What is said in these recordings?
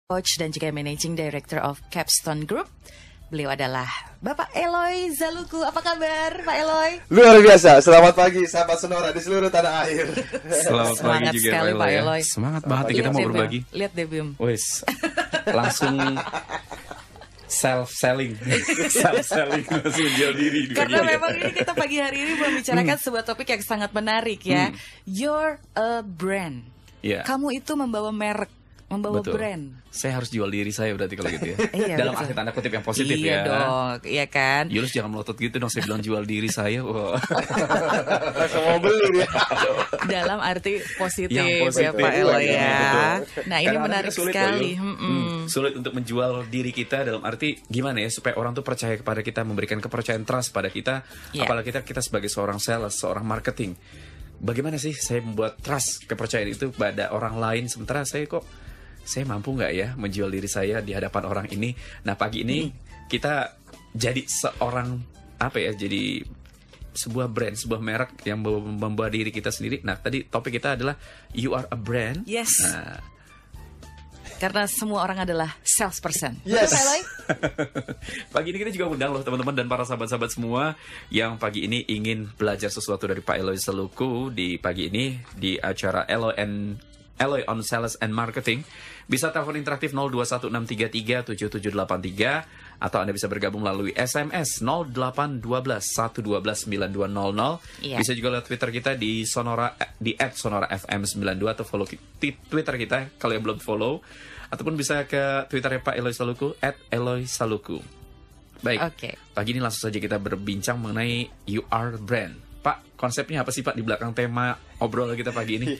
Coach dan juga Managing Director of Capstone Group. Beliau adalah Bapak Eloy Zaluku. Apa kabar, Pak Eloy? Luar biasa. Selamat pagi, sahabat Sonora di seluruh tanah air. Selamat pagi juga, sekali, Pak Eloy. Semangat banget kita mau berbagi. Lihat deh, Bim. Wes, langsung self-selling langsung jual diri. Karena memang ini kita pagi hari ini membicarakan sebuah topik yang sangat menarik ya. You're a brand. Yeah. Kamu itu membawa merek, membawa Betul. brand. Saya harus jual diri saya berarti kalau gitu ya. Iya, Dalam betul. arti tanda kutip yang positif Iya ya. dong, iya kan. Yulus jangan melotot gitu dong, saya bilang jual diri saya. Wow. Langsung mau beli dia. Dalam arti positif, Yang positif, ya Pak Eloy iya, ya. betul. Nah ini Kadang-kadang menarik kita sulit sekali. loh, Yul. Sulit untuk menjual diri kita dalam arti gimana ya supaya orang tuh percaya kepada kita, memberikan kepercayaan, trust pada kita. Iya. Apalagi kita sebagai seorang sales, seorang marketing. Bagaimana sih saya membuat trust, kepercayaan itu pada orang lain sementara saya mampu nggak ya menjual diri saya di hadapan orang ini. Nah pagi ini kita jadi seorang jadi sebuah brand, sebuah merek yang membawa diri kita sendiri. Nah tadi topik kita adalah you are a brand. Yes. Nah, Karena semua orang adalah salesperson. Yes. Betul, Pak Eloy? pagi ini kita juga undang loh teman-teman dan para sahabat-sahabat semua yang pagi ini ingin belajar sesuatu dari Pak Eloy Zaluku di pagi ini di acara Eloy on Sales and Marketing. Bisa telepon interaktif 0216337783 atau Anda bisa bergabung melalui SMS 0812-112-9200. Iya. Bisa juga lihat Twitter kita di Sonora di @sonorafm92 atau follow Twitter kita kalau yang belum follow, ataupun bisa ke Twitternya Pak Eloy Zaluku @eloysaluku. Baik. Oke. Pagi ini langsung saja kita berbincang mengenai you are brand. Pak, konsepnya apa sih Pak di belakang tema obrolan kita pagi ini?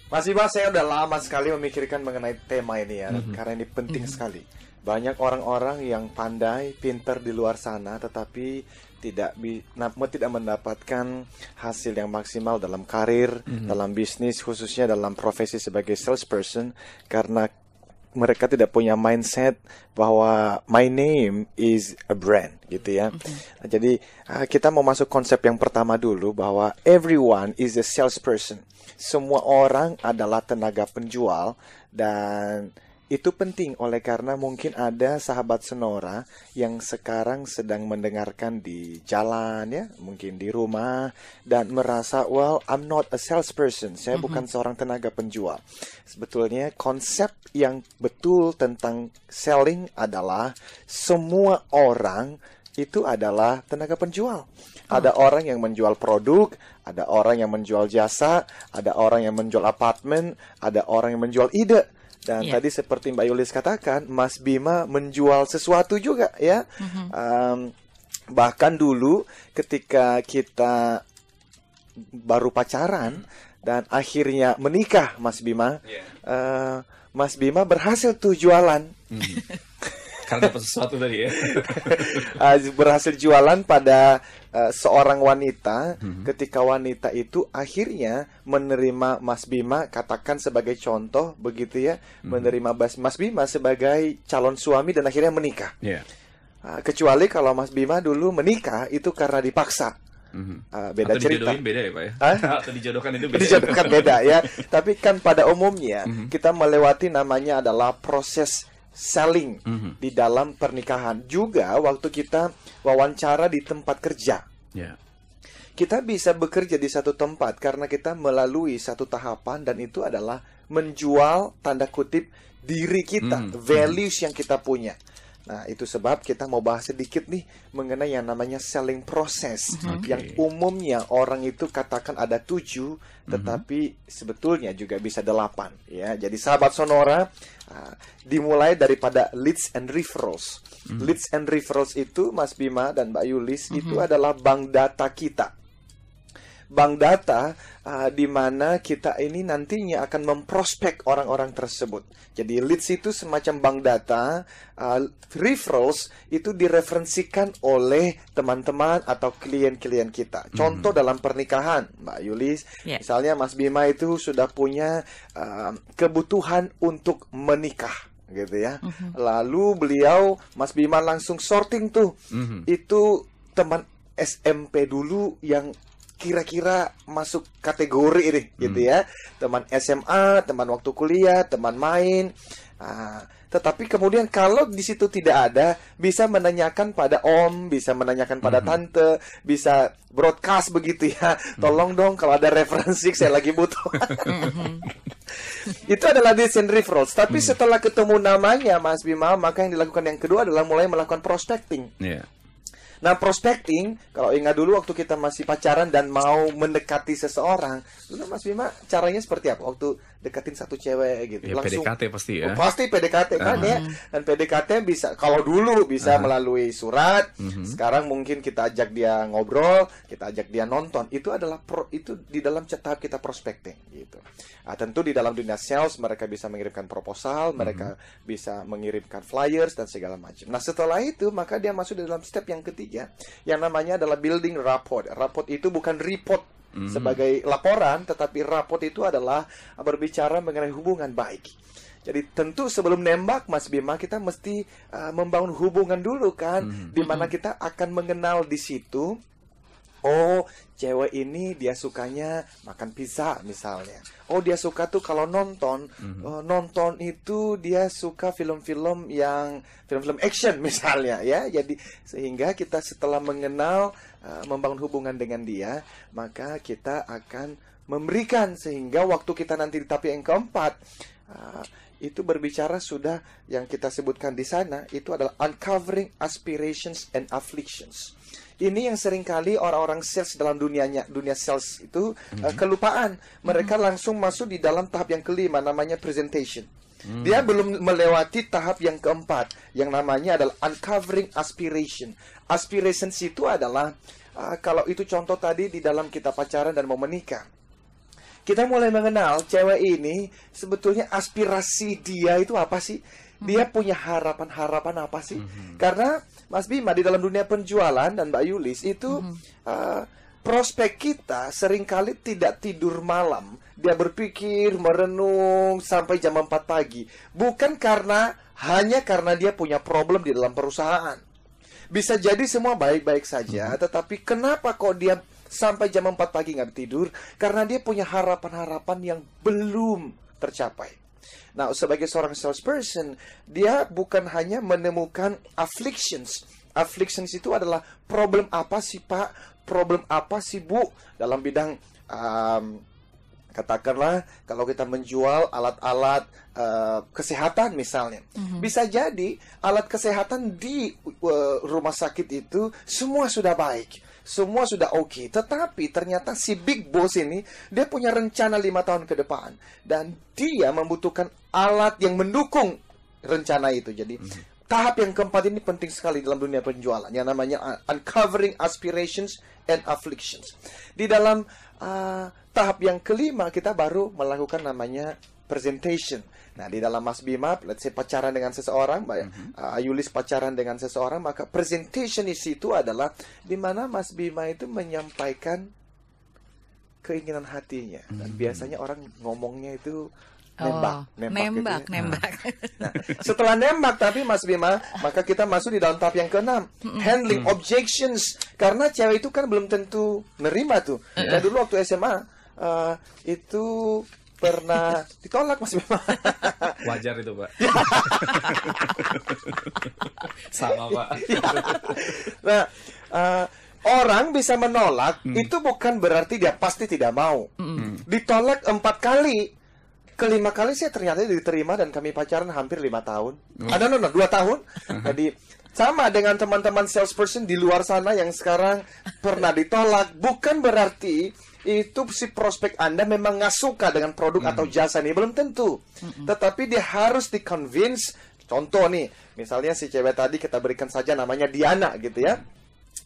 Mas Bima, saya udah lama sekali memikirkan mengenai tema ini ya, karena ini penting sekali. Banyak orang-orang yang pandai, pintar di luar sana, tetapi tidak mendapatkan hasil yang maksimal dalam karir, dalam bisnis, khususnya dalam profesi sebagai salesperson, karena mereka tidak punya mindset bahwa my name is a brand gitu ya. Nah, jadi kita mau masuk konsep yang pertama dulu bahwa everyone is a salesperson. Semua orang adalah tenaga penjual dan itu penting oleh karena mungkin ada sahabat Sonora yang sekarang sedang mendengarkan di jalan ya, mungkin di rumah dan merasa well I'm not a salesperson, saya bukan seorang tenaga penjual. Sebetulnya konsep yang betul tentang selling adalah semua orang itu adalah tenaga penjual. Ada orang yang menjual produk, ada orang yang menjual jasa, ada orang yang menjual apartemen, ada orang yang menjual ide. Dan tadi seperti Mbak Yulis katakan, Mas Bima menjual sesuatu juga ya. Bahkan dulu ketika kita baru pacaran dan akhirnya menikah, Mas Bima, Mas Bima berhasil tuh jualan. Karena dapat sesuatu tadi ya. Berhasil jualan pada seorang wanita. Ketika wanita itu akhirnya menerima Mas Bima, katakan sebagai contoh begitu ya, menerima Mas Bima sebagai calon suami dan akhirnya menikah. Kecuali kalau Mas Bima dulu menikah itu karena dipaksa. Beda atau cerita. dijodohin beda ya Pak ya? Atau dijodohkan itu beda. Dijodohkan beda ya. Tapi kan pada umumnya kita melewati namanya adalah proses selling di dalam pernikahan. Juga waktu kita wawancara di tempat kerja. Kita bisa bekerja di satu tempat karena kita melalui satu tahapan dan itu adalah menjual tanda kutip diri kita, values yang kita punya. Nah, itu sebab kita mau bahas sedikit nih mengenai yang namanya selling process. Yang umumnya orang itu katakan ada 7, tetapi sebetulnya juga bisa 8. Ya, jadi sahabat Sonora, dimulai daripada leads and referrals. Leads and referrals itu, Mas Bima dan Mbak Yulis, itu adalah bank data kita. Bank data di mana kita ini nantinya akan memprospek orang-orang tersebut. Jadi leads itu semacam bank data, referrals itu direferensikan oleh teman-teman atau klien-klien kita. Contoh dalam pernikahan, Mbak Yulis, misalnya Mas Bima itu sudah punya kebutuhan untuk menikah, gitu ya. Lalu beliau, Mas Bima langsung sorting tuh, itu teman SMP dulu yang kira-kira masuk kategori ini gitu ya. Teman SMA, teman waktu kuliah, teman main. Tetapi kemudian kalau di situ tidak ada, bisa menanyakan pada om, bisa menanyakan pada tante, bisa broadcast begitu ya. Tolong dong kalau ada referensi, saya lagi butuh. Itu adalah desain referrals. Tapi setelah ketemu namanya Mas Bima, maka yang dilakukan yang kedua adalah mulai melakukan prospecting. Nah, prospecting, kalau ingat dulu waktu kita masih pacaran dan mau mendekati seseorang, dulu Mas Bima caranya seperti apa? Waktu deketin satu cewek gitu, ya, langsung PDKT pasti ya. Pasti PDKT kan ya. Dan PDKT bisa, kalau dulu bisa melalui surat, sekarang mungkin kita ajak dia ngobrol, kita ajak dia nonton. Itu adalah itu di dalam tahap kita prospecting gitu. Tentu di dalam dunia sales mereka bisa mengirimkan proposal, mereka bisa mengirimkan flyers dan segala macam. Nah, setelah itu maka dia masuk di dalam step yang ketiga, yang namanya adalah building rapport. Rapport itu bukan report sebagai laporan, tetapi rapport itu adalah berbicara mengenai hubungan baik. Jadi tentu sebelum nembak Mas Bima, kita mesti membangun hubungan dulu kan, di mana kita akan mengenal di situ. Oh, cewek ini dia sukanya makan pizza misalnya. Oh, dia suka tuh kalau nonton, nonton itu dia suka film-film yang film-film action misalnya ya. Jadi sehingga kita setelah mengenal, membangun hubungan dengan dia, maka kita akan memberikan, sehingga waktu kita nanti di tahap yang keempat, itu berbicara sudah yang kita sebutkan di sana, itu adalah uncovering aspirations and afflictions. Ini yang seringkali orang-orang sales dalam dunia sales itu kelupaan. Mereka langsung masuk di dalam tahap yang kelima, namanya presentation. Dia belum melewati tahap yang keempat, yang namanya adalah uncovering aspiration. Aspirations itu adalah, kalau itu contoh tadi di dalam kita pacaran dan mau menikah, kita mulai mengenal cewek ini sebetulnya aspirasi dia itu apa sih? Dia punya harapan-harapan apa sih? Karena Mas Bima di dalam dunia penjualan dan Mbak Yulis itu prospek kita seringkali tidak tidur malam. Dia berpikir, merenung sampai jam 4 pagi. Bukan hanya karena dia punya problem di dalam perusahaan. Bisa jadi semua baik-baik saja, tetapi kenapa kok dia sampai jam 4 pagi nggak tidur? Karena dia punya harapan-harapan yang belum tercapai. Nah, sebagai seorang salesperson, dia bukan hanya menemukan afflictions. Afflictions itu adalah problem apa sih Pak? Problem apa sih Bu? Dalam bidang, katakanlah, kalau kita menjual alat-alat kesehatan misalnya. Bisa jadi alat kesehatan di rumah sakit itu semua sudah baik. Semua sudah oke, tetapi ternyata si big boss ini, dia punya rencana 5 tahun ke depan. Dan dia membutuhkan alat yang mendukung rencana itu. Jadi, tahap yang keempat ini penting sekali dalam dunia penjualan, yang namanya uncovering aspirations and afflictions. Di dalam tahap yang kelima, kita baru melakukan namanya presentation. Nah, di dalam Mas Bima, let's say pacaran dengan seseorang, Yulis pacaran dengan seseorang, maka presentation di situ adalah di mana Mas Bima itu menyampaikan keinginan hatinya. Dan biasanya orang ngomongnya itu nembak. Nah, setelah nembak tapi Mas Bima, maka kita masuk di dalam tahap yang keenam, handling objections. Karena cewek itu kan belum tentu nerima tuh. Dan dulu waktu SMA itu pernah ditolak Mas Bima. Wajar itu Pak. Sama Pak. Nah, orang bisa menolak itu bukan berarti dia pasti tidak mau. Ditolak 4 kali, kelima kali saya ternyata diterima dan kami pacaran hampir 5 tahun. 2 tahun. Jadi sama dengan teman-teman salesperson di luar sana yang sekarang pernah ditolak, bukan berarti itu si prospek Anda memang nggak suka dengan produk atau jasa ini, belum tentu. Tetapi dia harus di-convince. Contoh nih, misalnya si cewek tadi kita berikan saja namanya Diana gitu ya.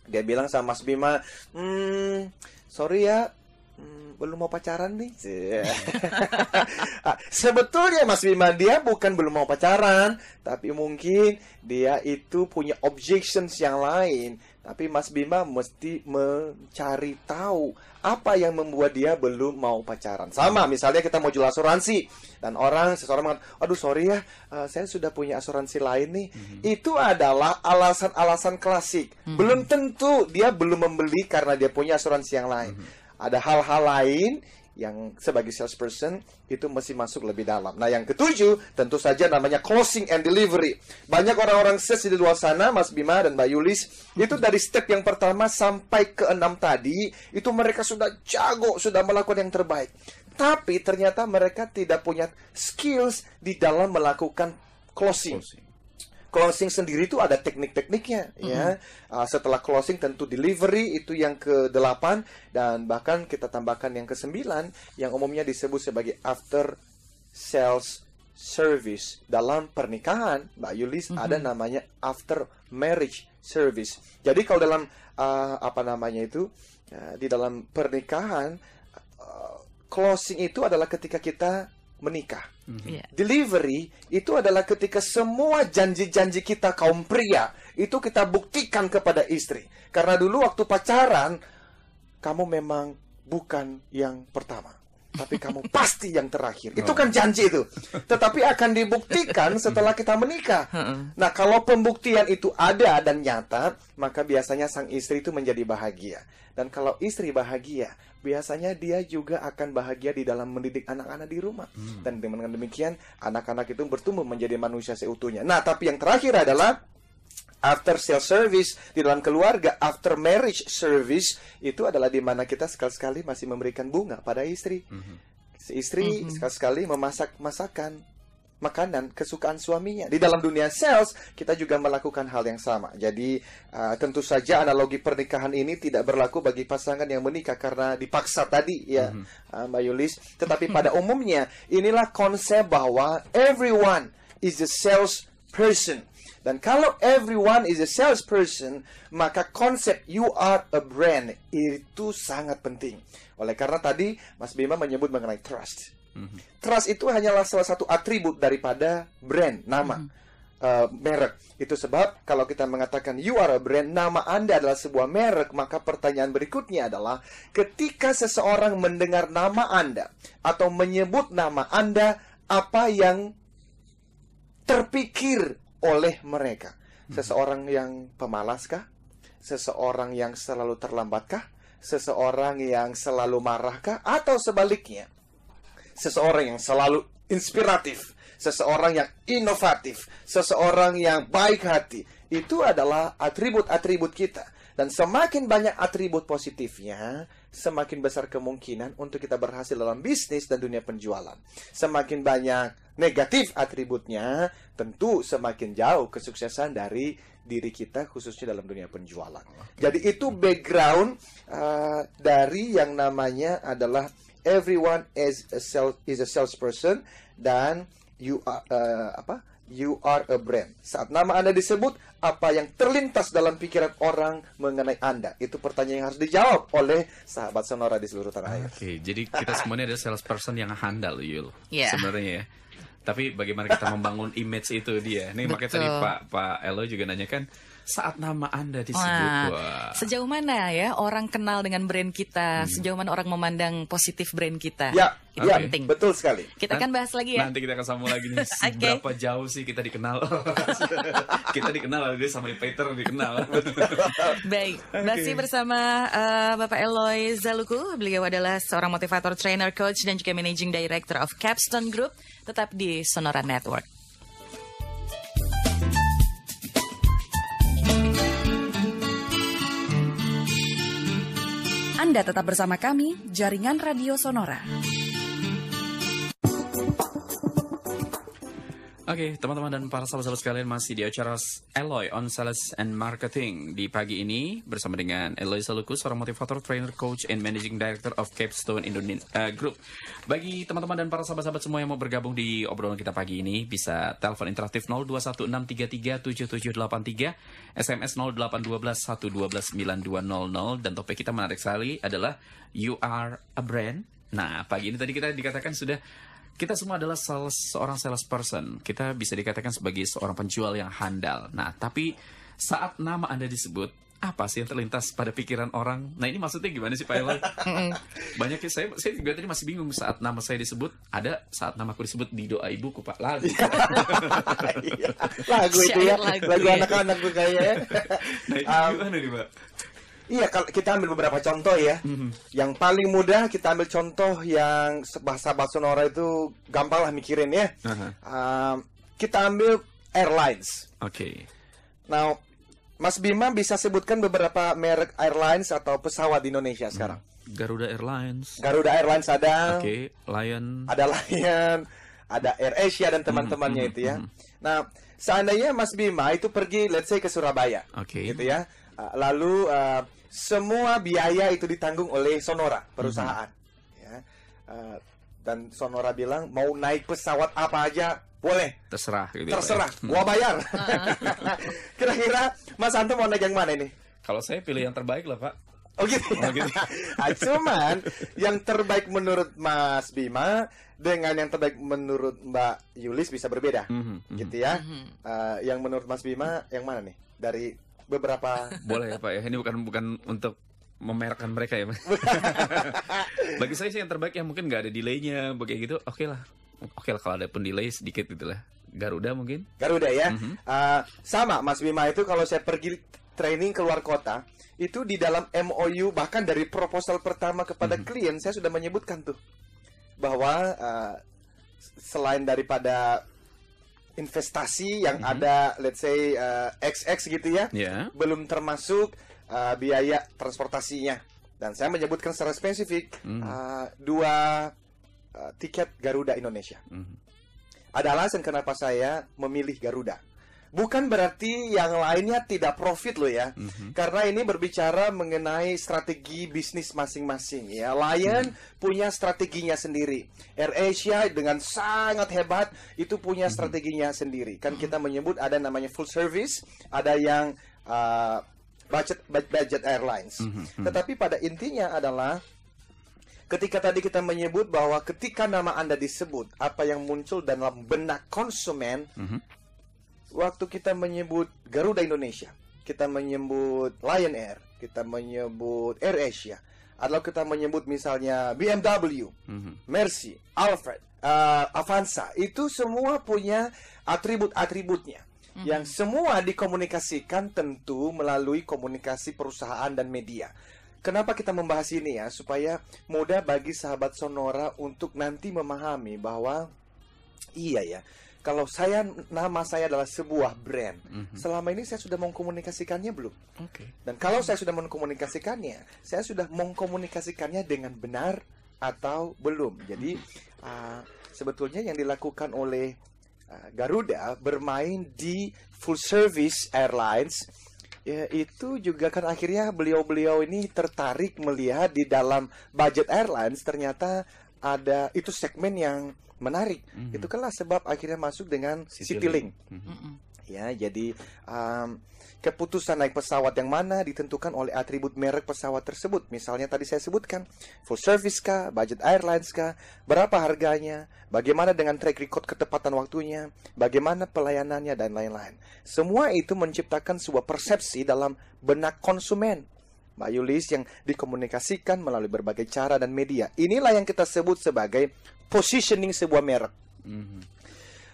Dia bilang sama Mas Bima, sorry ya, belum mau pacaran nih. Sebetulnya Mas Bima, dia bukan belum mau pacaran, tapi mungkin dia itu punya objections yang lain. Tapi Mas Bima mesti mencari tahu apa yang membuat dia belum mau pacaran. Sama, misalnya kita mau jual asuransi dan seseorang mengatakan, aduh sorry ya, saya sudah punya asuransi lain nih. Itu adalah alasan-alasan klasik. Belum tentu dia belum membeli karena dia punya asuransi yang lain. ada hal-hal lain yang sebagai salesperson itu mesti masuk lebih dalam. Nah, yang ketujuh tentu saja namanya closing and delivery. Banyak orang-orang sales di luar sana, Mas Bima dan Mbak Yulis, itu dari step yang pertama sampai ke 6 tadi, itu mereka sudah jago, sudah melakukan yang terbaik. Tapi ternyata mereka tidak punya skills di dalam melakukan closing. Closing sendiri itu ada teknik-tekniknya, ya. Setelah closing tentu delivery itu yang ke-8, dan bahkan kita tambahkan yang ke-9 yang umumnya disebut sebagai after sales service. Dalam pernikahan, Mbak Yulis, ada namanya after marriage service. Jadi kalau dalam di dalam pernikahan, closing itu adalah ketika kita menikah. Delivery itu adalah ketika semua janji-janji kita kaum pria itu kita buktikan kepada istri. Karena dulu waktu pacaran, kamu memang bukan yang pertama, tapi kamu pasti yang terakhir. Itu kan janji itu. Tetapi akan dibuktikan setelah kita menikah. Nah, kalau pembuktian itu ada dan nyata, maka biasanya sang istri itu menjadi bahagia. Dan kalau istri bahagia, biasanya dia juga akan bahagia di dalam mendidik anak-anak di rumah. Dan dengan demikian, anak-anak itu bertumbuh menjadi manusia seutuhnya. Nah, tapi yang terakhir adalah after sales service di dalam keluarga, after marriage service, itu adalah di mana kita sekali-sekali masih memberikan bunga pada istri. Si istri sekali-sekali memasak masakan, makanan kesukaan suaminya. Di dalam dunia sales, kita juga melakukan hal yang sama. Jadi, tentu saja analogi pernikahan ini tidak berlaku bagi pasangan yang menikah karena dipaksa tadi, ya, Mbak Yulis. Tetapi pada umumnya, inilah konsep bahwa everyone is a sales person. Dan kalau everyone is a salesperson, maka konsep you are a brand itu sangat penting. Oleh karena tadi Mas Bima menyebut mengenai trust. Trust itu hanyalah salah satu atribut daripada brand, nama, merek. Itu sebab kalau kita mengatakan you are a brand, nama Anda adalah sebuah merek, maka pertanyaan berikutnya adalah ketika seseorang mendengar nama Anda atau menyebut nama Anda, apa yang terpikir oleh mereka? Seseorang yang pemalaskah? Seseorang yang selalu terlambatkah? Seseorang yang selalu marahkah? Atau sebaliknya, seseorang yang selalu inspiratif, seseorang yang inovatif, seseorang yang baik hati? Itu adalah atribut-atribut kita. Dan semakin banyak atribut positifnya, semakin besar kemungkinan untuk kita berhasil dalam bisnis dan dunia penjualan. Semakin banyak negatif atributnya, tentu semakin jauh kesuksesan dari diri kita, khususnya dalam dunia penjualan. Jadi itu background dari yang namanya adalah everyone is a salesperson, dan you are a brand. Saat nama Anda disebut, apa yang terlintas dalam pikiran orang mengenai Anda? Itu pertanyaan yang harus dijawab oleh sahabat Sonora di seluruh tanah air. Oke, jadi kita semuanya adalah salesperson yang handal, Yul. Sebenarnya ya. Tapi bagaimana kita membangun image itu dia. Nih makanya tadi Pak Elo juga nanyakan, saat nama Anda disebut, sejauh mana ya orang kenal dengan brand kita, sejauh mana orang memandang positif brand kita. Itu penting. Betul sekali. Kita akan bahas lagi ya. Nanti kita akan sambung lagi nih. Seberapa jauh sih kita dikenal? Kita dikenal, dia sama Peter dikenal. Baik, masih bersama Bapak Eloy Zaluku. Beliau adalah seorang motivator, trainer, coach, dan juga managing director of Capstone Group. Tetap di Sonora Network. Anda tetap bersama kami, Jaringan Radio Sonora. Oke, teman-teman dan para sahabat-sahabat sekalian, masih di acara Eloy on Sales and Marketing di pagi ini bersama dengan Eloy Zaluku, seorang motivator, trainer, coach, and managing director of Capstone Group. Bagi teman-teman dan para sahabat-sahabat semua yang mau bergabung di obrolan kita pagi ini, bisa telepon interaktif 0216337783, SMS 0812112920, dan topik kita menarik sekali adalah You Are a Brand. Nah, pagi ini tadi kita dikatakan kita semua adalah seorang salesperson. Kita bisa dikatakan sebagai seorang penjual yang handal. Nah, tapi saat nama Anda disebut, apa sih yang terlintas pada pikiran orang? Nah, ini maksudnya gimana sih Pak Eloy? Banyak saya juga tadi masih bingung saat nama saya disebut. Ada saat namaku disebut di doa ibuku, Pak. Lagu itu ya. Lagu anak-anak tuh kayaknya. Nah, itu gimana nih, Pak? Iya, kalau kita ambil beberapa contoh ya. Yang paling mudah kita ambil contoh yang sahabat Sonora itu gampang lah mikirin ya. Kita ambil airlines. Oke. Nah, Mas Bima bisa sebutkan beberapa merek airlines atau pesawat di Indonesia sekarang? Garuda Airlines. Garuda Airlines ada. Oke, Lion. Ada Lion, ada AirAsia dan teman-temannya itu ya. Nah, seandainya Mas Bima itu pergi, let's say ke Surabaya, gitu ya. Lalu semua biaya itu ditanggung oleh Sonora perusahaan. Ya. Dan Sonora bilang mau naik pesawat apa aja boleh. Terserah. Gitu Terserah, gua bayar. Kira-kira Mas Anto mau naik yang mana ini? Kalau saya pilih yang terbaik lah, Pak. Oh gitu. Cuman yang terbaik menurut Mas Bima dengan yang terbaik menurut Mbak Yulis bisa berbeda, gitu ya. Yang menurut Mas Bima yang mana nih dari beberapa? Boleh ya Pak ya. Ini bukan untuk memerkkan mereka ya. Bagi saya sih yang terbaik yang mungkin nggak ada delaynya, begitu gitu. Oke lah kalau ada pun delay sedikit gitulah. Garuda mungkin. Garuda ya. Sama Mas Bima itu kalau saya pergi training keluar kota itu di dalam MOU bahkan dari proposal pertama kepada klien saya sudah menyebutkan tuh bahwa selain daripada investasi yang ada let's say XX gitu ya, belum termasuk biaya transportasinya, dan saya menyebutkan secara spesifik 2 tiket Garuda Indonesia. Ada alasan kenapa saya memilih Garuda. Bukan berarti yang lainnya tidak profit loh ya. Karena ini berbicara mengenai strategi bisnis masing-masing ya. Lion punya strateginya sendiri. AirAsia dengan sangat hebat itu punya strateginya sendiri. Kan kita menyebut ada namanya full service, ada yang budget airlines. Tetapi pada intinya adalah ketika tadi kita menyebut bahwa ketika nama Anda disebut, apa yang muncul dalam benak konsumen, waktu kita menyebut Garuda Indonesia, kita menyebut Lion Air, kita menyebut AirAsia, atau kita menyebut misalnya BMW, Mercy, Alphard, Avanza, itu semua punya atribut-atributnya. Yang semua dikomunikasikan tentu melalui komunikasi perusahaan dan media. Kenapa kita membahas ini ya? Supaya mudah bagi sahabat Sonora untuk nanti memahami bahwa iya ya, kalau nama saya adalah sebuah brand, selama ini saya sudah mengkomunikasikannya belum? Dan kalau saya sudah mengkomunikasikannya, saya sudah mengkomunikasikannya dengan benar atau belum? Jadi sebetulnya yang dilakukan oleh Garuda bermain di full service airlines ya, itu juga kan akhirnya beliau-beliau ini tertarik melihat di dalam budget airlines ternyata ada itu segmen yang menarik. Itu kan sebab akhirnya masuk dengan Citylink. Ya, jadi keputusan naik pesawat yang mana ditentukan oleh atribut merek pesawat tersebut. Misalnya tadi saya sebutkan full service kah, budget airlines kah, berapa harganya, bagaimana dengan track record ketepatan waktunya, bagaimana pelayanannya dan lain-lain. Semua itu menciptakan sebuah persepsi dalam benak konsumen, Mbak Yulis, yang dikomunikasikan melalui berbagai cara dan media. Inilah yang kita sebut sebagai positioning sebuah merek.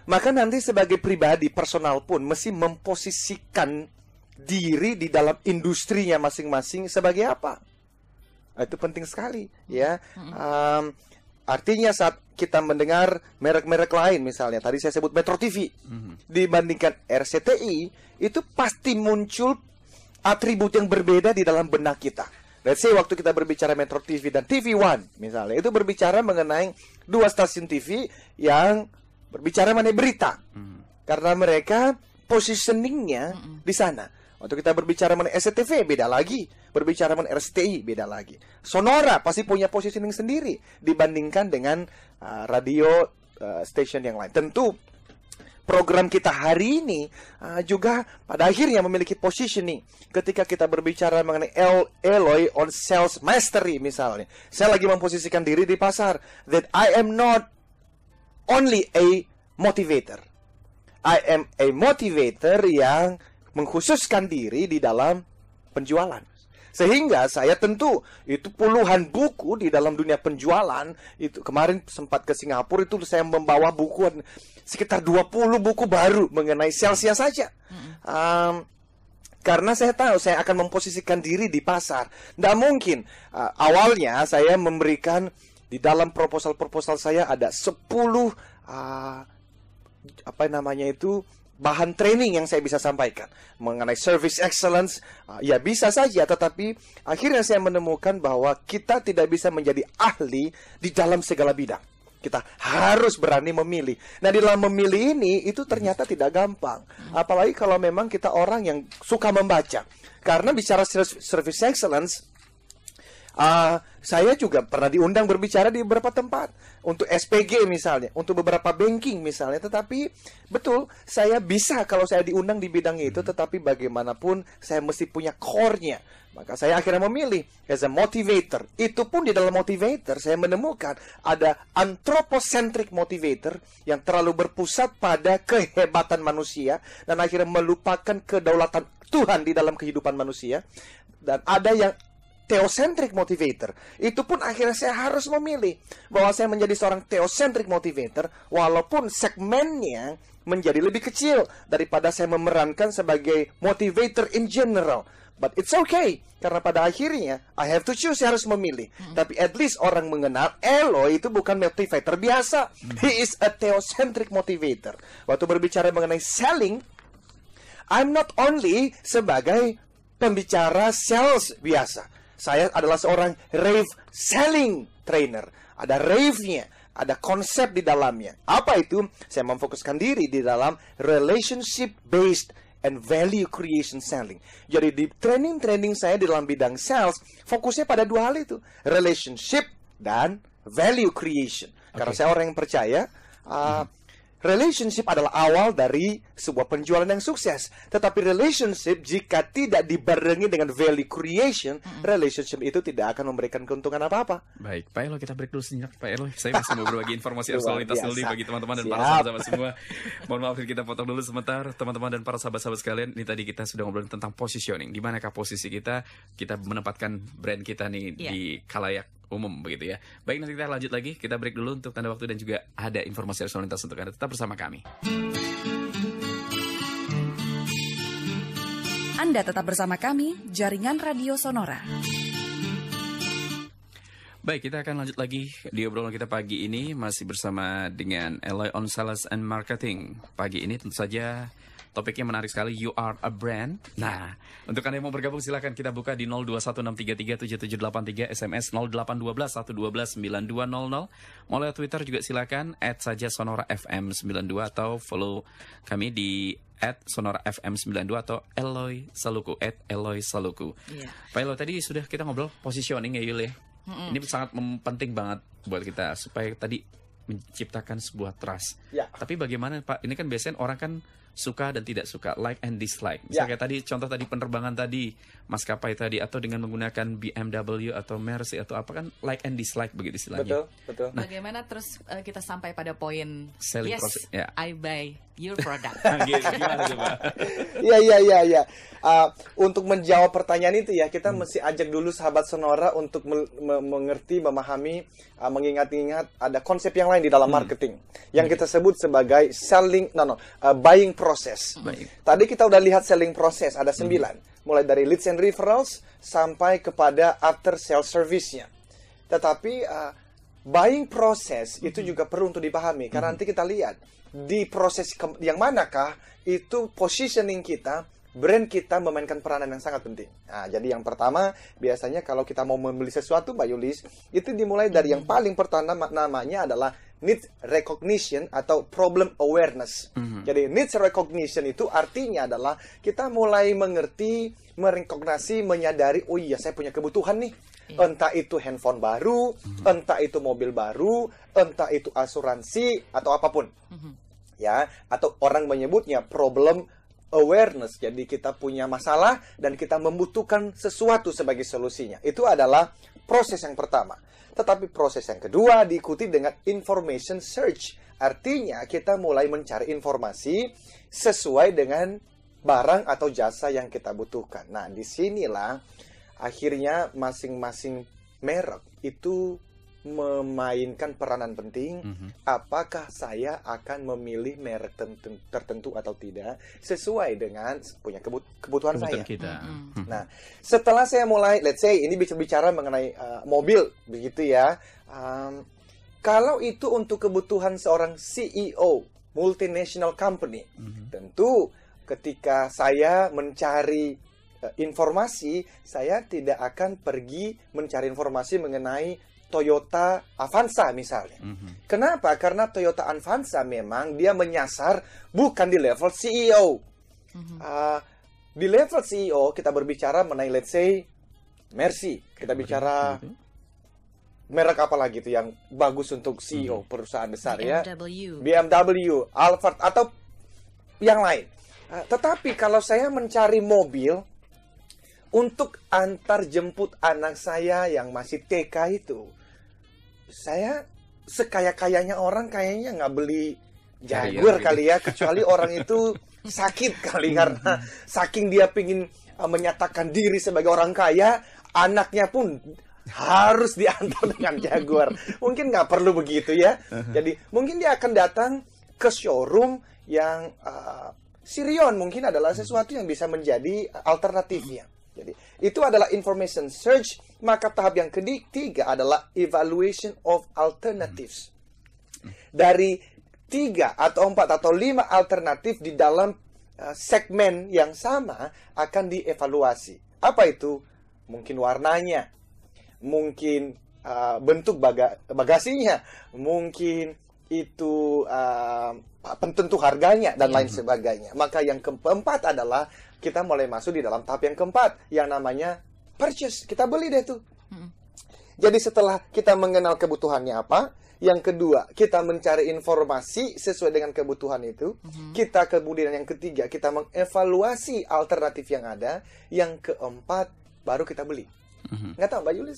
Maka nanti sebagai pribadi personal pun mesti memposisikan diri di dalam industrinya masing-masing sebagai apa. Itu penting sekali ya. Artinya saat kita mendengar merek-merek lain, misalnya tadi saya sebut Metro TV dibandingkan RCTI, itu pasti muncul atribut yang berbeda di dalam benak kita. Let's say waktu kita berbicara Metro TV dan TV One misalnya, itu berbicara mengenai 2 stasiun TV yang berbicara mengenai berita. Karena mereka positioningnya di sana. Waktu kita berbicara mengenai SCTV beda lagi, berbicara mengenai RCTI beda lagi. Sonora pasti punya positioning sendiri dibandingkan dengan radio station yang lain. Tentu program kita hari ini juga pada akhirnya memiliki positioning. Ketika kita berbicara mengenai Eloy on sales mastery misalnya, saya lagi memposisikan diri di pasar that I am not only a motivator. I am a motivator yang mengkhususkan diri di dalam penjualan. Sehingga saya tentu itu puluhan buku di dalam dunia penjualan. Itu kemarin sempat ke Singapura, itu saya membawa buku sekitar 20 buku baru mengenai salesnya saja. Karena saya tahu saya akan memposisikan diri di pasar. Nggak mungkin. Awalnya saya memberikan di dalam proposal saya ada 10 bahan training yang saya bisa sampaikan mengenai service excellence. Ya bisa saja, tetapi akhirnya saya menemukan bahwa kita tidak bisa menjadi ahli di dalam segala bidang. Kita harus berani memilih. Nah, di dalam memilih ini itu ternyata tidak gampang. Apalagi kalau memang kita orang yang suka membaca. Karena bicara service excellence, saya juga pernah diundang berbicara di beberapa tempat. Untuk SPG misalnya, untuk beberapa banking misalnya. Tetapi betul, saya bisa kalau saya diundang di bidang itu. Tetapi bagaimanapun saya mesti punya core-nya. Maka saya akhirnya memilih as a motivator. Itu pun di dalam motivator saya menemukan ada anthropocentric motivator yang terlalu berpusat pada kehebatan manusia dan akhirnya melupakan kedaulatan Tuhan di dalam kehidupan manusia. Dan ada yang theocentric motivator. Itu pun akhirnya saya harus memilih bahwa saya menjadi seorang theocentric motivator walaupun segmennya menjadi lebih kecil daripada saya memerankan sebagai motivator in general. But it's okay, karena pada akhirnya I have to choose, saya harus memilih. Tapi at least orang mengenal Eloy itu bukan motivator biasa. He is a theocentric motivator. Waktu berbicara mengenai selling, I'm not only sebagai pembicara sales biasa. Saya adalah seorang rave selling trainer. Ada rave-nya, ada konsep di dalamnya. Apa itu? Saya memfokuskan diri di dalam relationship based and value creation selling. Jadi di training saya di dalam bidang sales, fokusnya pada dua hal itu, relationship dan value creation. Karena saya orang yang percaya relationship adalah awal dari sebuah penjualan yang sukses. Tetapi relationship jika tidak dibarengi dengan value creation, relationship itu tidak akan memberikan keuntungan apa-apa. Baik, Pak Eloy, kita break dulu sejenak. Pak Eloy, saya masih mau berbagi informasi aktualitas dulu bagi teman-teman dan para sahabat semua. Mohon maaf kita potong dulu sebentar, teman-teman dan para sahabat-sahabat sekalian. Ini tadi kita sudah ngobrol tentang positioning. Di manakah posisi kita menempatkan brand kita nih di khalayak umum begitu ya. Baik, nanti kita lanjut lagi. Kita break dulu untuk tanda waktu dan juga ada informasi aktualitas untuk Anda. Tetap bersama kami. Anda tetap bersama kami, Jaringan Radio Sonora. Baik, kita akan lanjut lagi di obrolan kita pagi ini. Masih bersama dengan Eloy on Sales and Marketing. Pagi ini tentu saja topiknya menarik sekali, you are a brand. Nah, untuk Anda yang mau bergabung silakan kita buka di 0216337783, SMS 0812-112-9200. Mau lewat Twitter juga silakan, @saja Sonora FM 92 atau follow kami di @Sonora FM 92 atau Eloy Saluku, @Eloy Saluku. Pak Eloy, tadi sudah kita ngobrol positioning ya Yul ya. Ini sangat penting banget buat kita supaya tadi menciptakan sebuah trust. Tapi bagaimana Pak, ini kan biasanya orang kan suka dan tidak suka, like and dislike. Misalnya kayak tadi, contoh tadi penerbangan tadi, maskapai tadi, atau dengan menggunakan BMW atau Mercy atau apa kan, like and dislike begitu istilahnya. Betul. Nah, bagaimana terus kita sampai pada poin selling process, I buy your product. Gimana coba? Iya. Untuk menjawab pertanyaan itu ya, kita mesti ajak dulu sahabat Sonora untuk mengerti, memahami, mengingat-ingat ada konsep yang lain di dalam marketing yang kita sebut sebagai buying process. Tadi kita udah lihat selling process ada 9, mulai dari leads and referrals sampai kepada after sales service-nya. Tetapi buying process itu juga perlu untuk dipahami karena nanti kita lihat di proses yang manakah itu positioning kita, brand kita memainkan peranan yang sangat penting. Nah, jadi yang pertama, biasanya kalau kita mau membeli sesuatu, Mbak Yulis, itu dimulai dari yang paling pertama, namanya adalah needs recognition atau problem awareness. Jadi needs recognition itu artinya adalah kita mulai mengerti, merekognisi, menyadari, oh iya saya punya kebutuhan nih. Entah itu handphone baru, entah itu mobil baru, entah itu asuransi atau apapun. Ya, atau orang menyebutnya problem awareness. Jadi kita punya masalah dan kita membutuhkan sesuatu sebagai solusinya. Itu adalah proses yang pertama. Tetapi proses yang kedua diikuti dengan information search. Artinya kita mulai mencari informasi sesuai dengan barang atau jasa yang kita butuhkan. Nah, disinilah akhirnya masing-masing merek itu memainkan peranan penting. Apakah saya akan memilih merek tertentu atau tidak sesuai dengan punya kebutuhan saya. Kita. Nah, setelah saya mulai, let's say ini bicara mengenai mobil, begitu ya. Kalau itu untuk kebutuhan seorang CEO multinational company, tentu ketika saya mencari informasi, saya tidak akan pergi mencari informasi mengenai Toyota Avanza misalnya. Kenapa? Karena Toyota Avanza memang dia menyasar bukan di level CEO. Di level CEO kita berbicara mengenai let's say Mercy. Kita bicara merek apa lagi itu yang bagus untuk CEO perusahaan besar ya? BMW, Alphard atau yang lain. Tetapi kalau saya mencari mobil untuk antar jemput anak saya yang masih TK itu, saya sekaya-kayanya orang kayaknya nggak beli Jaguar kali ya, kecuali orang itu sakit kali karena saking dia pingin menyatakan diri sebagai orang kaya, anaknya pun harus diantar dengan Jaguar. Mungkin nggak perlu begitu ya. Jadi mungkin dia akan datang ke showroom yang Sirion mungkin adalah sesuatu yang bisa menjadi alternatifnya. Jadi itu adalah information search. Maka tahap yang ketiga adalah evaluation of alternatives. Dari 3 atau 4 atau 5 alternatif di dalam segmen yang sama akan dievaluasi. Apa itu? Mungkin warnanya, mungkin bentuk bagasinya, mungkin itu penentu harganya dan lain sebagainya. Maka yang keempat adalah kita mulai masuk di dalam tahap yang keempat yang namanya purchase. Kita beli deh tuh. Jadi setelah kita mengenal kebutuhannya apa, yang kedua kita mencari informasi sesuai dengan kebutuhan itu. Kita kemudian yang ketiga kita mengevaluasi alternatif yang ada. Yang keempat baru kita beli. Nggak tahu Mbak Yuli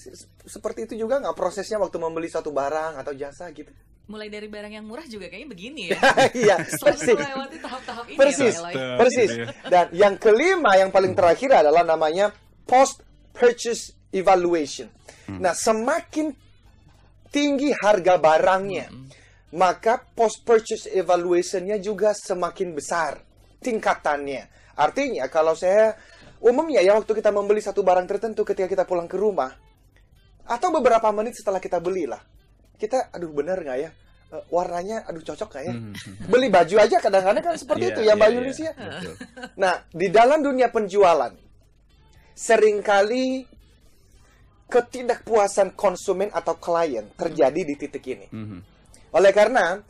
seperti itu juga nggak prosesnya waktu membeli suatu barang atau jasa gitu? Mulai dari barang yang murah juga kayaknya begini ya. Iya, persis. Melewati tahap-tahap ini persis, ya, persis. Dan yang kelima, yang paling terakhir adalah namanya post-purchase evaluation. Nah, semakin tinggi harga barangnya, maka post-purchase evaluation-nya juga semakin besar tingkatannya. Artinya, kalau saya umumnya ya waktu kita membeli satu barang tertentu ketika kita pulang ke rumah, atau beberapa menit setelah kita belilah, kita, aduh benar nggak ya? Warnanya, aduh cocok nggak ya? Beli baju aja kadang-kadang kan seperti itu ya Mbak Yulis ya. Nah, di dalam dunia penjualan, seringkali ketidakpuasan konsumen atau klien terjadi di titik ini. Oleh karena,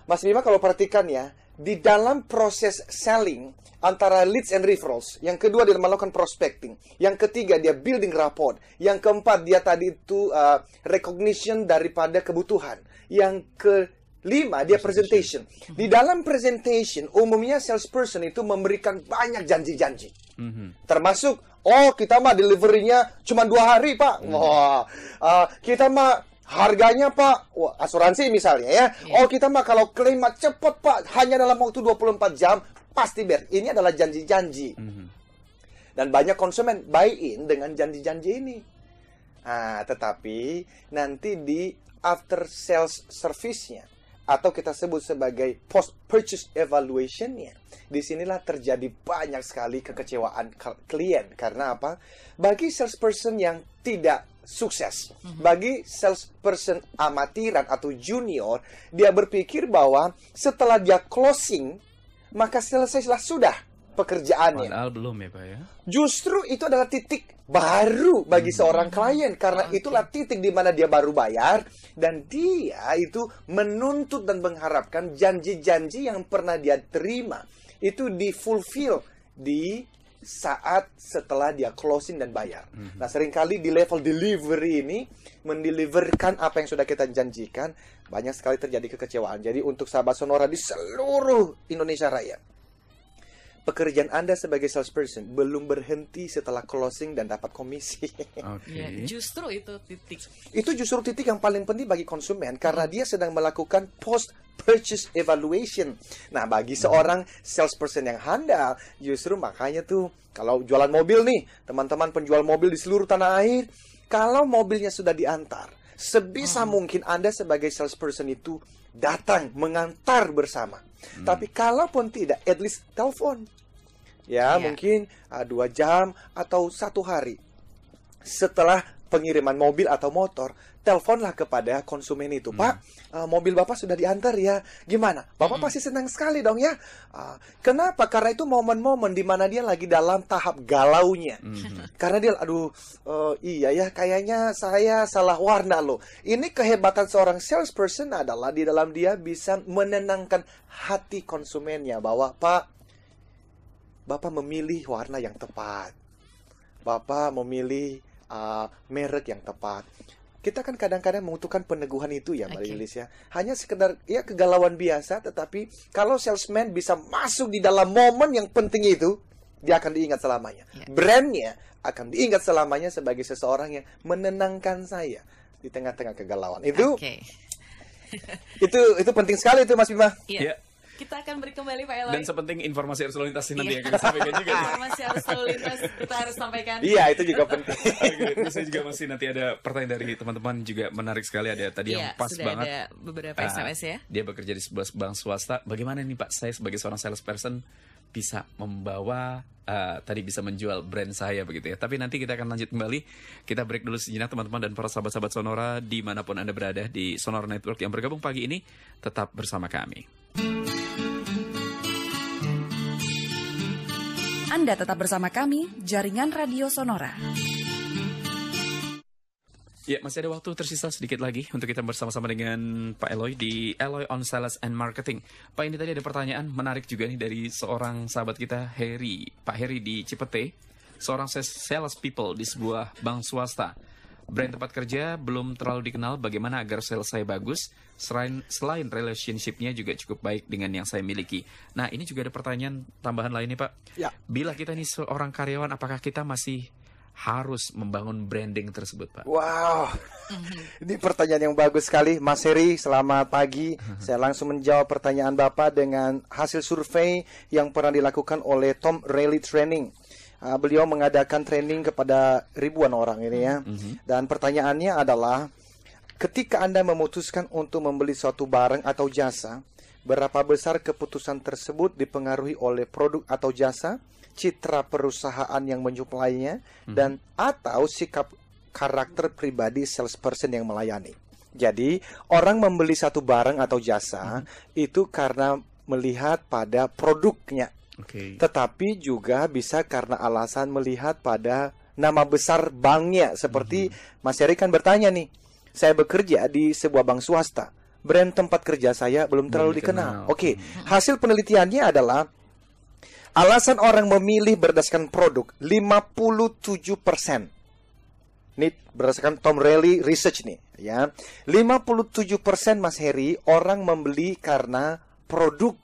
Mas Bima kalau perhatikan ya, di dalam proses selling, antara leads and referrals, yang kedua dia melakukan prospecting, yang ketiga dia building rapport, yang keempat dia tadi itu recognition daripada kebutuhan, yang kelima dia presentation. Di dalam presentation umumnya salesperson itu memberikan banyak janji-janji, termasuk kita mah deliverynya cuma 2 hari Pak, kita mah harganya Pak, asuransi misalnya ya, kita mah kalau klaim mah cepet Pak, hanya dalam waktu 24 jam pasti ber. Ini adalah janji-janji. Dan banyak konsumen buy-in dengan janji-janji ini. Tetapi nanti di after sales service-nya atau kita sebut sebagai post-purchase evaluation-nya, disinilah terjadi banyak sekali kekecewaan klien. Karena apa? Bagi salesperson yang tidak sukses, bagi salesperson amatiran atau junior, dia berpikir bahwa setelah dia closing, maka selesailah sudah pekerjaannya. Padahal belum ya Pak ya. Justru itu adalah titik baru bagi seorang klien. Karena itulah titik di mana dia baru bayar. Dan dia itu menuntut dan mengharapkan janji-janji yang pernah dia terima itu di-fulfill di saat setelah dia closing dan bayar. Nah, seringkali di level delivery ini, mendeliverkan apa yang sudah kita janjikan, banyak sekali terjadi kekecewaan. Jadi untuk sahabat Sonora di seluruh Indonesia Raya, pekerjaan Anda sebagai salesperson belum berhenti setelah closing dan dapat komisi. Ya, justru itu titik. Itu justru titik yang paling penting bagi konsumen karena dia sedang melakukan post-purchase evaluation. Nah, bagi seorang salesperson yang handal, justru makanya tuh kalau jualan mobil nih, teman-teman penjual mobil di seluruh tanah air, kalau mobilnya sudah diantar, sebisa mungkin Anda sebagai salesperson itu datang, mengantar bersama. Tapi kalaupun tidak, at least telepon. Ya, mungkin 2 jam atau 1 hari setelah pengiriman mobil atau motor, teleponlah kepada konsumen itu. Pak, mobil Bapak sudah diantar ya. Gimana? Bapak pasti senang sekali dong ya. Kenapa? Karena itu momen-momen di mana dia lagi dalam tahap galaunya. Karena dia, iya ya, kayaknya saya salah warna loh. Ini kehebatan seorang salesperson adalah di dalam dia bisa menenangkan hati konsumennya bahwa, Pak, Bapak memilih warna yang tepat. Bapak memilih merek yang tepat. Kita kan kadang-kadang membutuhkan peneguhan itu ya, Mbak Yulis ya. Hanya sekedar ya kegalauan biasa, tetapi kalau salesman bisa masuk di dalam momen yang penting itu, dia akan diingat selamanya. Brandnya akan diingat selamanya sebagai seseorang yang menenangkan saya di tengah-tengah kegalauan. Itu itu penting sekali itu, Mas Bima. Iya. Kita akan beri kembali Pak Eloy. Dan sepenting informasi arus lalu lintas nanti yang kita sampaikan juga. Informasi arus lalu lintas kita harus sampaikan. Iya, itu juga penting. Saya juga masih nanti ada pertanyaan dari teman-teman juga menarik sekali, ada tadi yang pas sudah banget. Ada beberapa SMS ya. Dia bekerja di sebuah bank swasta. Bagaimana nih Pak, saya sebagai seorang salesperson bisa membawa tadi bisa menjual brand saya begitu ya. Tapi nanti kita akan lanjut kembali. Kita break dulu sejenak teman-teman dan para sahabat-sahabat Sonora dimanapun Anda berada di Sonora Network yang bergabung pagi ini, tetap bersama kami. Anda tetap bersama kami, Jaringan Radio Sonora. Ya, masih ada waktu tersisa sedikit lagi untuk kita bersama-sama dengan Pak Eloy di Eloy on Sales and Marketing. Pak, ini tadi ada pertanyaan menarik juga nih dari seorang sahabat kita, Heri. Pak Heri di Cipete, seorang sales people di sebuah bank swasta. Brand tempat kerja belum terlalu dikenal, bagaimana agar sales saya bagus selain relationship-nya juga cukup baik dengan yang saya miliki. Nah, ini juga ada pertanyaan tambahan lainnya Pak. Ya. Bila kita ini seorang karyawan, apakah kita masih harus membangun branding tersebut Pak? Wow, ini pertanyaan yang bagus sekali, Mas Heri. Selamat pagi. Saya langsung menjawab pertanyaan Bapak dengan hasil survei yang pernah dilakukan oleh Tom Rayleigh Training. Beliau mengadakan training kepada ribuan orang ini ya. Dan pertanyaannya adalah, ketika Anda memutuskan untuk membeli suatu barang atau jasa, berapa besar keputusan tersebut dipengaruhi oleh produk atau jasa, citra perusahaan yang menyuplainya, dan atau sikap karakter pribadi salesperson yang melayani. Jadi, orang membeli satu barang atau jasa itu karena melihat pada produknya. Tetapi juga bisa karena alasan melihat pada nama besar banknya. Seperti Mas Heri kan bertanya nih, saya bekerja di sebuah bank swasta, brand tempat kerja saya belum terlalu dikenal. Hasil penelitiannya adalah alasan orang memilih berdasarkan produk 57%. Ini berdasarkan Tom Rayleigh Research nih ya. 57% Mas Heri orang membeli karena produk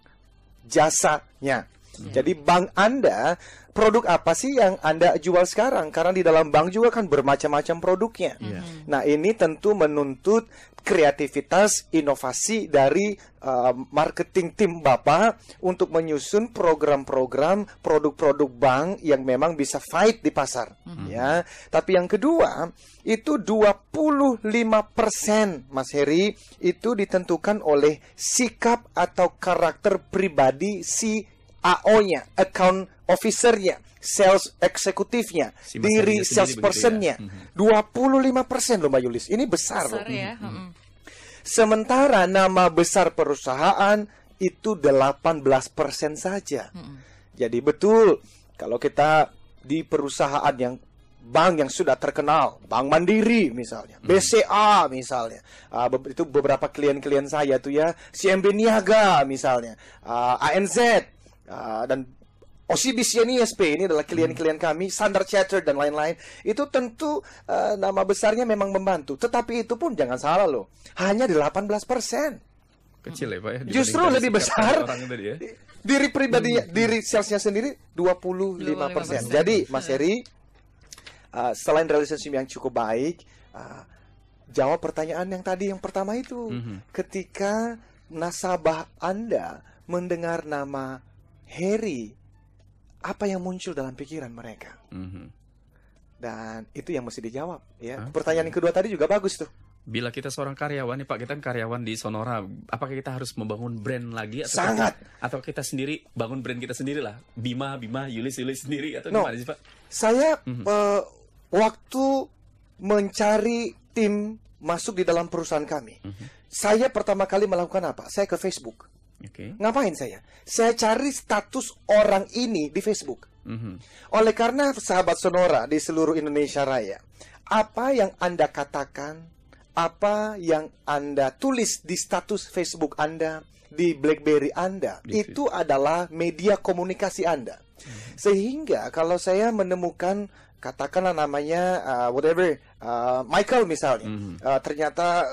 jasanya. Jadi bank Anda, produk apa sih yang Anda jual sekarang? Karena di dalam bank juga kan bermacam-macam produknya. Nah, ini tentu menuntut kreativitas, inovasi dari marketing tim Bapak untuk menyusun program-program, produk-produk bank yang memang bisa fight di pasar. Ya, tapi yang kedua, itu 25% Mas Heri itu ditentukan oleh sikap atau karakter pribadi si AO-nya, account officer-nya, sales eksekutifnya, diri salesperson-nya. 25% loh Mbak Yulis. Ini besar loh. Ya. Sementara nama besar perusahaan itu 18% saja. Jadi betul, kalau kita di perusahaan yang bank yang sudah terkenal, Bank Mandiri misalnya, BCA misalnya, itu beberapa klien-klien saya tuh ya, CMB Niaga misalnya, ANZ, dan OCBC ISP ini adalah klien-klien kami, Standard Chartered dan lain-lain. Itu tentu nama besarnya memang membantu. Tetapi itu pun jangan salah loh, hanya 18%. Kecil ya Pak ya? Justru lebih besar tadi ya? diri pribadinya, diri salesnya sendiri 25%. Jadi Mas Heri, selain relationship yang cukup baik, jawab pertanyaan yang tadi yang pertama itu. Ketika nasabah Anda mendengar nama Heri, apa yang muncul dalam pikiran mereka? Dan itu yang mesti dijawab ya. Pertanyaan yang kedua tadi juga bagus tuh. Bila kita seorang karyawan nih Pak, kita kan karyawan di Sonora, apakah kita harus membangun brand lagi atau Sangat. atau kita sendiri bangun brand kita sendiri lah, Bima, Yulis sendiri atau No. gimana sih Pak? Saya waktu mencari tim masuk di dalam perusahaan kami, saya pertama kali melakukan apa? Saya ke Facebook. Oke. Ngapain saya? Saya cari status orang ini di Facebook. Oleh karena sahabat Sonora di seluruh Indonesia Raya, apa yang Anda katakan, apa yang Anda tulis di status Facebook Anda, di BlackBerry Anda, itu adalah media komunikasi Anda. Sehingga kalau saya menemukan, katakanlah namanya Michael misalnya, ternyata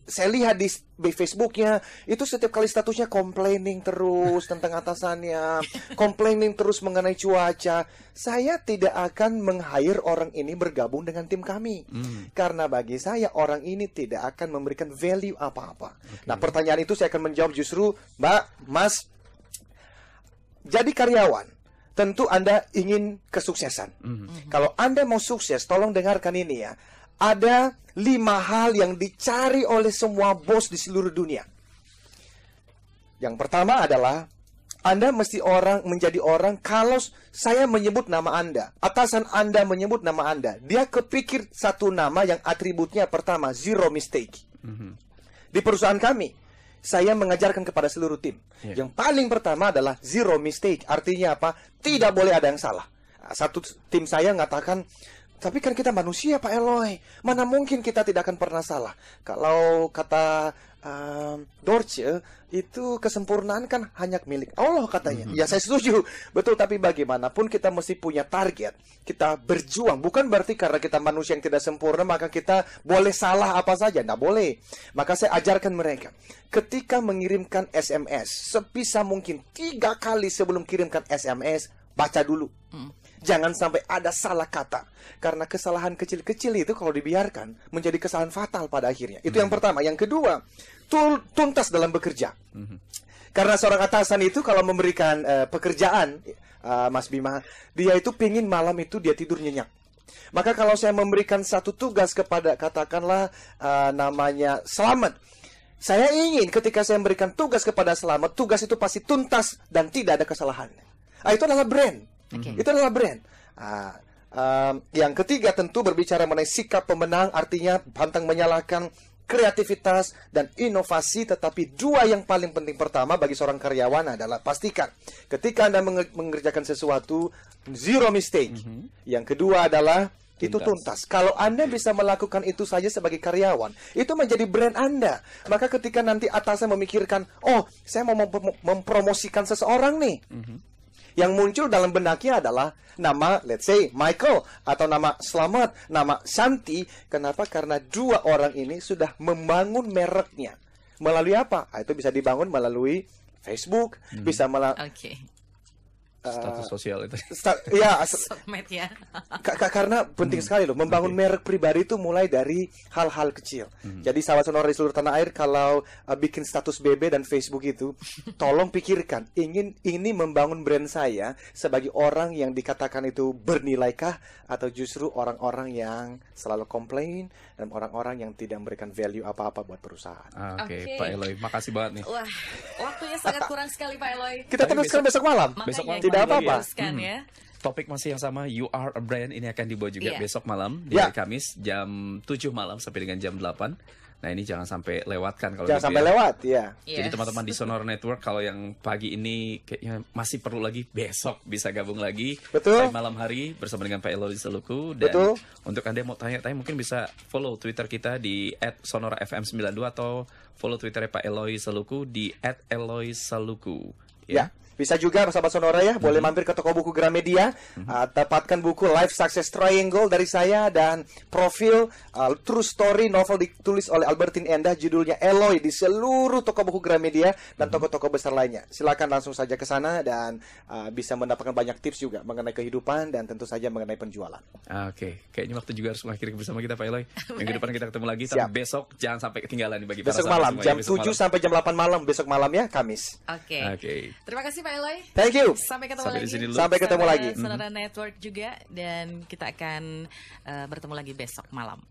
saya lihat di Facebooknya itu setiap kali statusnya complaining terus tentang atasannya, complaining terus mengenai cuaca. Saya tidak akan meng-hire orang ini bergabung dengan tim kami, karena bagi saya orang ini tidak akan memberikan value apa-apa. Nah, pertanyaan itu saya akan menjawab justru, Mbak, Mas, jadi karyawan tentu Anda ingin kesuksesan. Kalau Anda mau sukses, tolong dengarkan ini ya. Ada 5 hal yang dicari oleh semua bos di seluruh dunia. Yang pertama adalah Anda mesti menjadi orang, kalau saya menyebut nama Anda, atasan Anda menyebut nama Anda, dia kepikir satu nama yang atributnya pertama, zero mistake. Di perusahaan kami, saya mengajarkan kepada seluruh tim. Yang paling pertama adalah zero mistake. Artinya apa? Tidak boleh ada yang salah. Satu tim saya mengatakan, tapi kan kita manusia Pak Eloy, mana mungkin kita tidak akan pernah salah. Kalau kata Dorce, itu kesempurnaan kan hanya milik Allah katanya. Ya saya setuju, betul, tapi bagaimanapun kita mesti punya target. Kita berjuang, bukan berarti karena kita manusia yang tidak sempurna maka kita boleh salah apa saja, tidak boleh. Maka saya ajarkan mereka, ketika mengirimkan SMS, sebisa mungkin 3 kali sebelum kirimkan SMS, baca dulu. Jangan sampai ada salah kata. Karena kesalahan kecil-kecil itu kalau dibiarkan menjadi kesalahan fatal pada akhirnya. Itu yang pertama. Yang kedua, tuntas dalam bekerja. Karena seorang atasan itu kalau memberikan pekerjaan, Mas Bima, dia itu pingin malam itu dia tidur nyenyak. Maka kalau saya memberikan satu tugas kepada, katakanlah namanya Selamat, saya ingin ketika saya memberikan tugas kepada Selamat, tugas itu pasti tuntas dan tidak ada kesalahan. Itu adalah brand. Itu adalah brand. Yang ketiga tentu berbicara mengenai sikap pemenang, artinya pantang menyalahkan, kreativitas dan inovasi. Tetapi 2 yang paling penting pertama bagi seorang karyawan adalah pastikan ketika Anda mengerjakan sesuatu, zero mistake. Yang kedua adalah itu tuntas. Kalau Anda bisa melakukan itu saja sebagai karyawan, itu menjadi brand Anda. Maka ketika nanti atasan memikirkan, oh saya mau mempromosikan seseorang nih, yang muncul dalam benaknya adalah nama, let's say, Michael, atau nama Selamat, nama Santi. Kenapa? Karena 2 orang ini sudah membangun mereknya. Melalui apa? Itu bisa dibangun melalui Facebook, bisa melalui status sosial itu. Sosmed ya. Karena penting sekali loh, membangun merek pribadi itu mulai dari hal-hal kecil. Jadi sahabat Sonora di seluruh tanah air, kalau bikin status BB dan Facebook itu, tolong pikirkan, ini membangun brand saya sebagai orang yang dikatakan itu bernilaikah, atau justru orang-orang yang selalu komplain dan orang-orang yang tidak memberikan value apa-apa buat perusahaan. Oke, Pak Eloy, makasih banget nih. Wah, waktunya sangat kurang sekali Pak Eloy. Kita teruskan besok malam. Besok malam tidak apa-apa. Ya. Topik masih yang sama, You Are a Brand, ini akan dibawa juga besok malam di hari Kamis jam 7 malam sampai dengan jam 8. Nah, ini jangan sampai lewatkan kalau jangan sampai lewat ya. Jadi teman-teman di Sonora Network, kalau yang pagi ini kayaknya masih perlu lagi, besok bisa gabung lagi. Betul. Malam hari bersama dengan Pak Eloy Seluku. Dan untuk Anda yang mau tanya-tanya, mungkin bisa follow Twitter kita di @sonorafm92 atau follow Twitternya Pak Eloy Seluku di @eloyseluku. Ya. Bisa juga sahabat Sonora ya, boleh mampir ke toko buku Gramedia, dapatkan buku Life Success Triangle dari saya, dan profil True Story novel ditulis oleh Albertine Endah, judulnya Eloy, di seluruh toko buku Gramedia dan toko-toko besar lainnya. Silakan langsung saja ke sana dan bisa mendapatkan banyak tips juga mengenai kehidupan dan tentu saja mengenai penjualan. Oke, kayaknya waktu juga harus mengakhiri bersama kita Pak Eloy. Minggu depan kita ketemu lagi, tapi besok jangan sampai ketinggalan bagi para besok malam jam 7 sampai jam 8 malam besok malam ya, Kamis. Oke. Terima kasih Pak Eloy. Thank you. Sampai ketemu sampai lagi. Sampai ketemu lagi. Sonora Network juga, dan kita akan bertemu lagi besok malam.